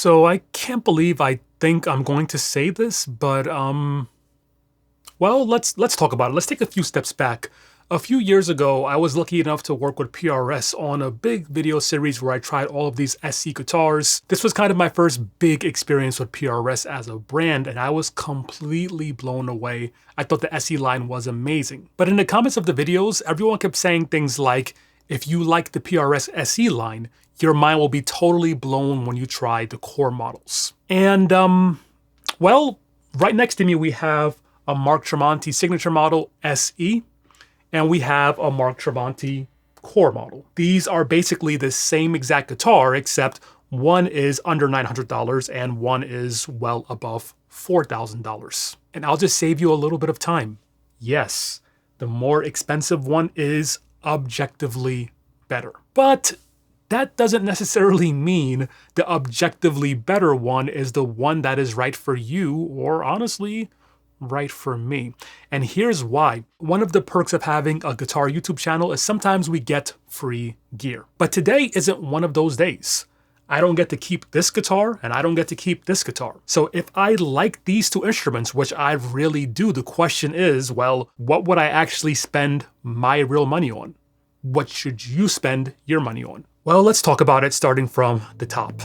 So I can't believe I think I'm going to say this, but well, let's talk about it. Let's take a few steps back. A few years ago, I was lucky enough to work with PRS on a big video series where I tried all of these SE guitars. This was kind of my first big experience with PRS as a brand, and I was completely blown away. I thought the SE line was amazing. But in the comments of the videos, everyone kept saying things like, if you like the PRS SE line, your mind will be totally blown when you try the core models. And, well, right next to me we have a Mark Tremonti signature model SE, and we have a Mark Tremonti core model. These are basically the same exact guitar, except one is under $900 and one is well above $4,000. And I'll just save you a little bit of time. Yes, the more expensive one is objectively better. But that doesn't necessarily mean the objectively better one is the one that is right for you, or honestly, right for me. And here's why. One of the perks of having a guitar YouTube channel is sometimes we get free gear. But today isn't one of those days. I don't get to keep this guitar and I don't get to keep this guitar. So if I like these two instruments, which I really do, the question is, well, what would I actually spend my real money on? What should you spend your money on? Well, let's talk about it starting from the top.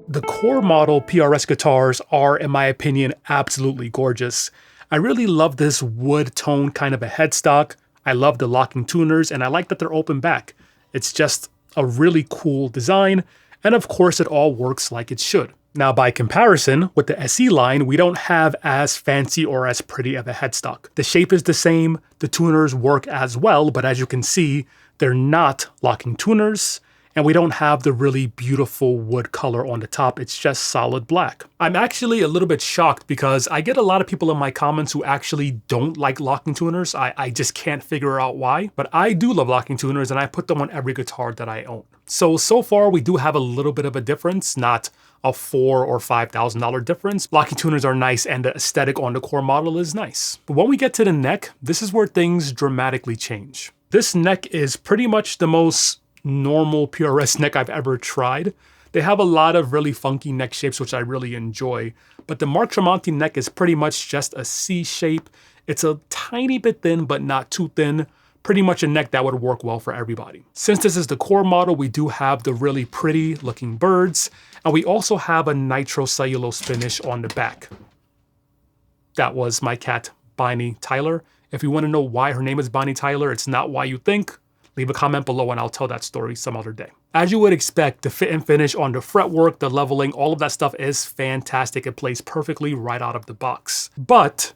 The core model PRS guitars are, in my opinion, absolutely gorgeous. I really love this wood tone kind of a headstock. I love the locking tuners, and I like that they're open back. It's just a really cool design, and of course it all works like it should. Now by comparison, with the SE line, we don't have as fancy or as pretty of a headstock. The shape is the same, the tuners work as well, but as you can see, they're not locking tuners, and we don't have the really beautiful wood color on the top. It's just solid black. I'm actually a little bit shocked because I get a lot of people in my comments who actually don't like locking tuners. I just can't figure out why, but I do love locking tuners and I put them on every guitar that I own. So far we do have a little bit of a difference, not a $4,000 or $5,000 difference. Locking tuners are nice and the aesthetic on the core model is nice. But when we get to the neck, this is where things dramatically change. This neck is pretty much the most normal PRS neck I've ever tried. They have a lot of really funky neck shapes, which I really enjoy, but the Mark Tremonti neck is pretty much just a C shape. It's a tiny bit thin, but not too thin. Pretty much a neck that would work well for everybody. Since this is the core model, we do have the really pretty looking birds, and we also have a nitro cellulose finish on the back. That was my cat, Bonnie Tyler. If you want to know why her name is Bonnie Tyler, it's not why you think. Leave a comment below and I'll tell that story some other day. As you would expect, the fit and finish on the fretwork, the leveling, all of that stuff is fantastic. It plays perfectly right out of the box. But,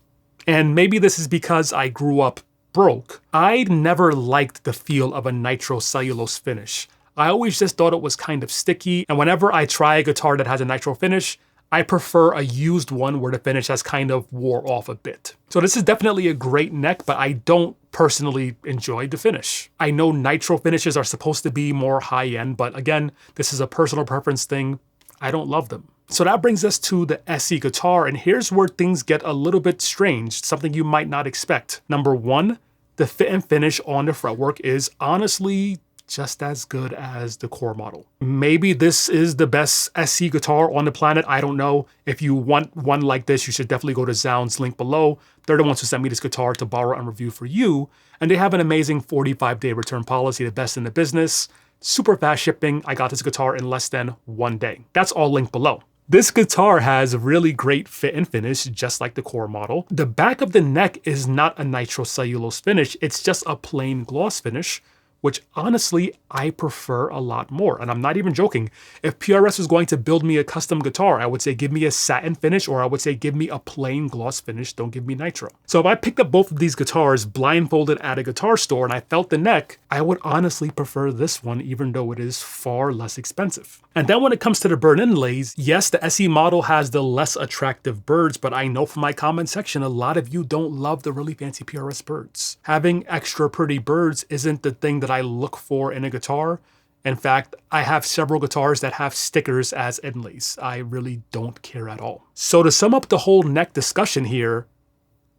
and maybe this is because I grew up broke, I never liked the feel of a nitro cellulose finish. I always just thought it was kind of sticky, and whenever I try a guitar that has a nitro finish, I prefer a used one where the finish has kind of wore off a bit. So this is definitely a great neck, but I don't personally enjoy the finish. I know nitro finishes are supposed to be more high-end, but again, this is a personal preference thing. I don't love them. So that brings us to the SE guitar, and here's where things get a little bit strange, something you might not expect. Number one, the fit and finish on the fretwork is honestly just as good as the core model. Maybe this is the best SE guitar on the planet, I don't know. If you want one like this, you should definitely go to Zound's link below. They're the ones who sent me this guitar to borrow and review for you, and they have an amazing 45-day return policy, the best in the business. Super fast shipping. I got this guitar in less than 1 day. That's all linked below. This guitar has really great fit and finish, just like the core model. The back of the neck is not a nitro cellulose finish, it's just a plain gloss finish, which honestly, I prefer a lot more. And I'm not even joking. If PRS was going to build me a custom guitar, I would say give me a satin finish, or I would say give me a plain gloss finish, don't give me nitro. So if I picked up both of these guitars blindfolded at a guitar store and I felt the neck, I would honestly prefer this one, even though it is far less expensive. And then when it comes to the bird inlays, yes, the SE model has the less attractive birds, but I know from my comment section, a lot of you don't love the really fancy PRS birds. Having extra pretty birds isn't the thing that I look for in a guitar. In fact, I have several guitars that have stickers as inlays. I really don't care at all. So to sum up the whole neck discussion here,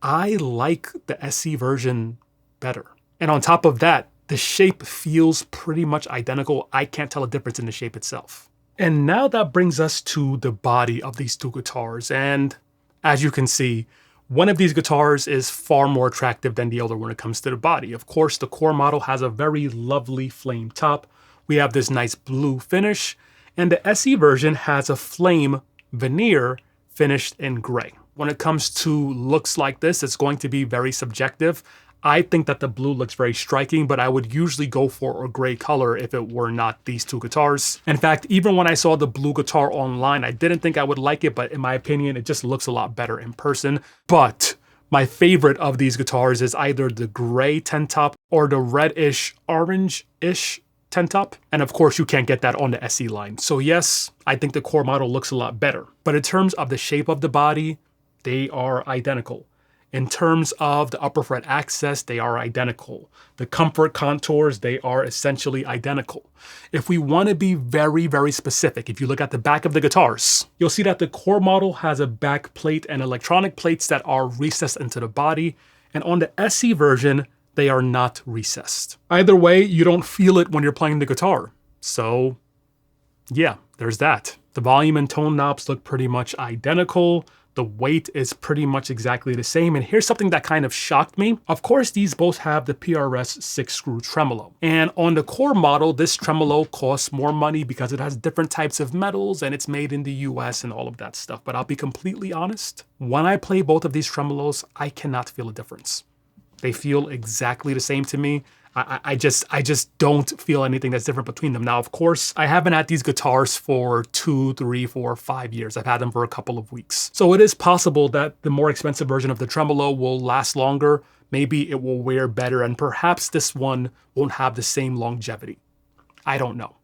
I like the SE version better. And on top of that, the shape feels pretty much identical. I can't tell a difference in the shape itself. And now that brings us to the body of these two guitars. And as you can see, one of these guitars is far more attractive than the other when it comes to the body. Of course, the core model has a very lovely flame top. We have this nice blue finish, and the SE version has a flame veneer finished in gray. When it comes to looks like this, it's going to be very subjective. I think that the blue looks very striking, but I would usually go for a gray color if it were not these two guitars. In fact, even when I saw the blue guitar online, I didn't think I would like it, but in my opinion, it just looks a lot better in person. But my favorite of these guitars is either the gray tent top or the reddish, orange-ish tent top. And of course, you can't get that on the SE line. So yes, I think the core model looks a lot better. But in terms of the shape of the body, they are identical. In terms of the upper fret access, they are identical. The comfort contours, they are essentially identical. If we want to be very, very specific, if you look at the back of the guitars, you'll see that the core model has a back plate and electronic plates that are recessed into the body. And on the SE version, they are not recessed. Either way, you don't feel it when you're playing the guitar. So yeah, there's that. The volume and tone knobs look pretty much identical. The weight is pretty much exactly the same. And here's something that kind of shocked me. Of course, these both have the PRS 6-screw tremolo. And on the core model, this tremolo costs more money because it has different types of metals and it's made in the US and all of that stuff. But I'll be completely honest, when I play both of these tremolos, I cannot feel a difference. They feel exactly the same to me. I just don't feel anything that's different between them. Now, of course, I haven't had these guitars for 2, 3, 4, 5 years. I've had them for a couple of weeks. So it is possible that the more expensive version of the tremolo will last longer. Maybe it will wear better, and perhaps this one won't have the same longevity. I don't know.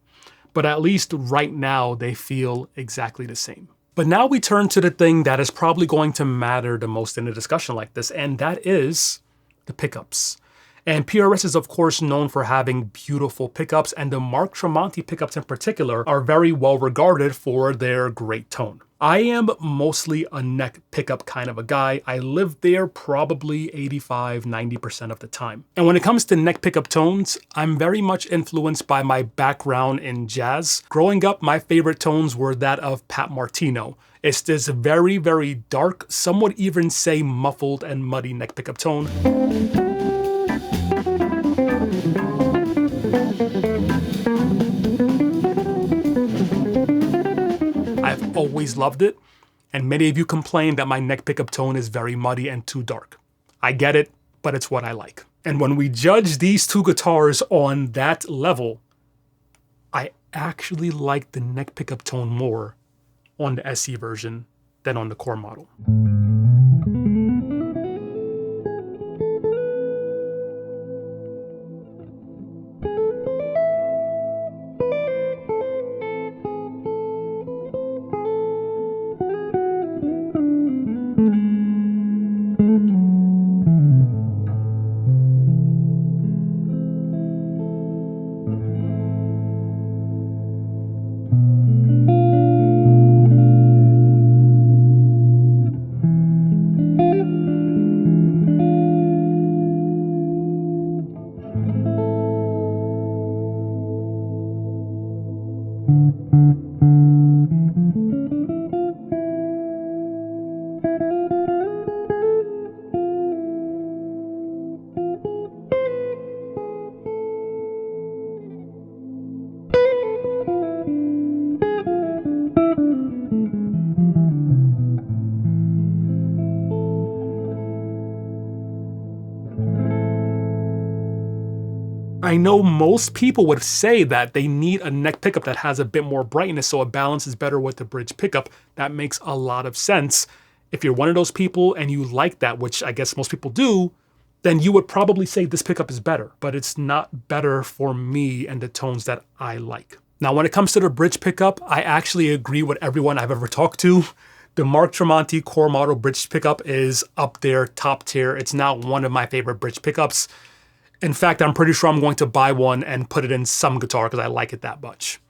But at least right now, they feel exactly the same. But now we turn to the thing that is probably going to matter the most in a discussion like this, and that is the pickups. And PRS is of course known for having beautiful pickups, and the Mark Tremonti pickups in particular are very well regarded for their great tone. I am mostly a neck pickup kind of a guy. I live there probably 85–90% of the time. And when it comes to neck pickup tones, I'm very much influenced by my background in jazz. Growing up, my favorite tones were that of Pat Martino. It's this very, very dark, some would even say muffled and muddy neck pickup tone. I've always loved it, and many of you complain that my neck pickup tone is very muddy and too dark. I get it, but it's what I like. And when we judge these two guitars on that level, I actually like the neck pickup tone more on the SE version than on the core model. I know most people would say that they need a neck pickup that has a bit more brightness so it balances better with the bridge pickup. That makes a lot of sense. If you're one of those people and you like that, which I guess most people do, then you would probably say this pickup is better, but it's not better for me and the tones that I like. Now, when it comes to the bridge pickup, I actually agree with everyone I've ever talked to. The Mark Tremonti core model bridge pickup is up there, top tier. It's now one of my favorite bridge pickups. In fact, I'm pretty sure I'm going to buy one and put it in some guitar because I like it that much.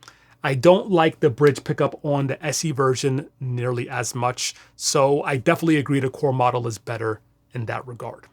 I don't like the bridge pickup on the SE version nearly as much, so I definitely agree the core model is better in that regard.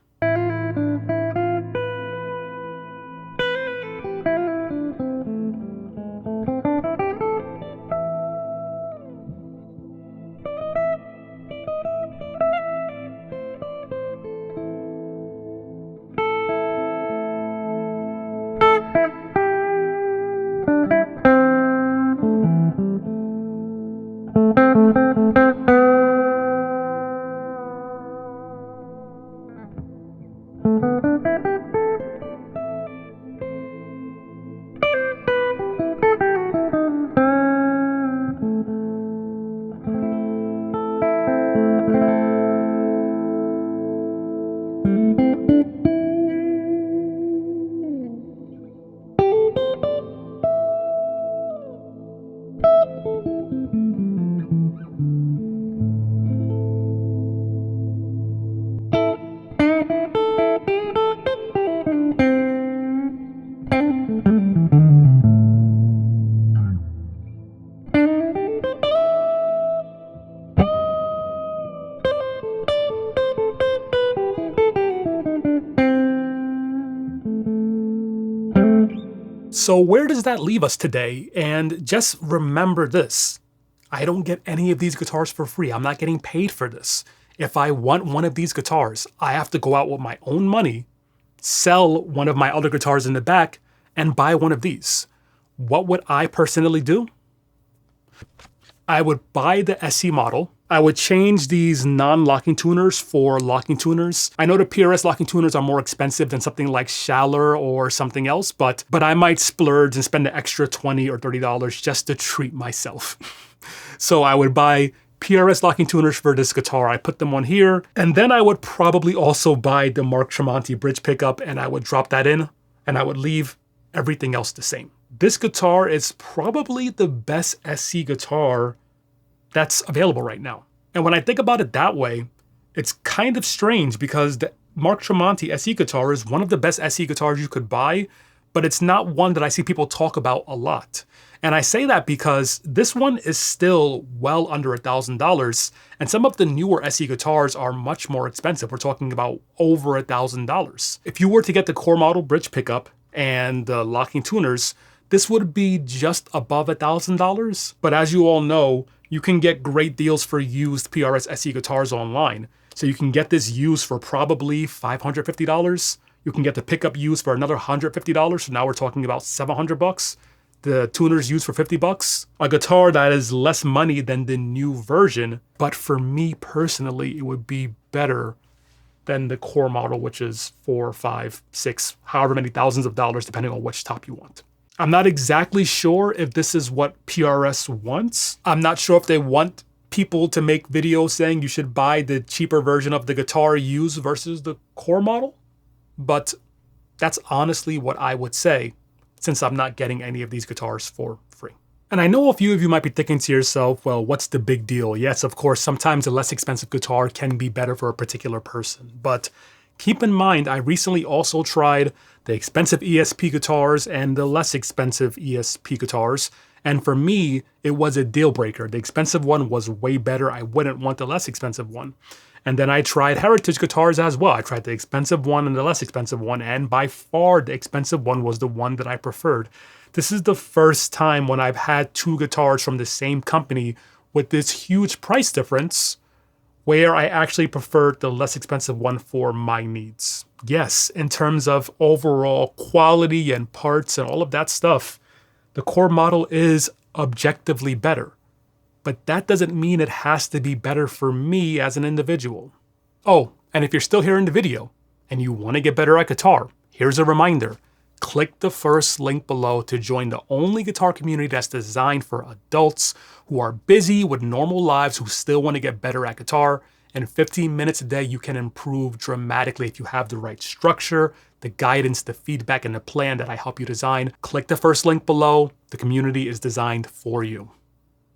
So where does that leave us today? And just remember this, I don't get any of these guitars for free. I'm not getting paid for this. If I want one of these guitars, I have to go out with my own money, sell one of my other guitars in the back, and buy one of these. What would I personally do? I would buy the SE model. I would change these non-locking tuners for locking tuners. I know the PRS locking tuners are more expensive than something like Schaller or something else, but I might splurge and spend the extra $20 or $30 just to treat myself. So I would buy PRS locking tuners for this guitar. I put them on here, and then I would probably also buy the Mark Tremonti bridge pickup, and I would drop that in, and I would leave everything else the same. This guitar is probably the best SE guitar that's available right now. And when I think about it that way, it's kind of strange because the Mark Tremonti SE guitar is one of the best SE guitars you could buy, but it's not one that I see people talk about a lot. And I say that because this one is still well under $1,000, and some of the newer SE guitars are much more expensive. We're talking about over $1,000. If you were to get the core model bridge pickup and the locking tuners, this would be just above $1,000. But as you all know, you can get great deals for used PRS SE guitars online. So you can get this used for probably $550. You can get the pickup used for another $150. So now we're talking about $700. The tuners used for $50. A guitar that is less money than the new version. But for me personally, it would be better than the core model, which is 4, 5, 6, however many thousands of dollars, depending on which top you want. I'm not exactly sure if this is what PRS wants. I'm not sure if they want people to make videos saying you should buy the cheaper version of the guitar used versus the core model. But that's honestly what I would say, since I'm not getting any of these guitars for free. And I know a few of you might be thinking to yourself, well, what's the big deal? Yes, of course, sometimes a less expensive guitar can be better for a particular person. But keep in mind, I recently also tried the expensive ESP guitars and the less expensive ESP guitars. And for me, it was a deal breaker. The expensive one was way better. I wouldn't want the less expensive one. And then I tried heritage guitars as well. I tried the expensive one and the less expensive one. And by far, the expensive one was the one that I preferred. This is the first time when I've had two guitars from the same company with this huge price difference where I actually preferred the less expensive one for my needs. Yes, in terms of overall quality and parts and all of that stuff, the core model is objectively better. But that doesn't mean it has to be better for me as an individual. Oh, and if you're still here in the video and you want to get better at guitar, here's a reminder. Click the first link below to join the only guitar community that's designed for adults who are busy with normal lives who still want to get better at guitar. In 15 minutes a day, you can improve dramatically if you have the right structure, the guidance, the feedback, and the plan that I help you design. Click the first link below. The community is designed for you.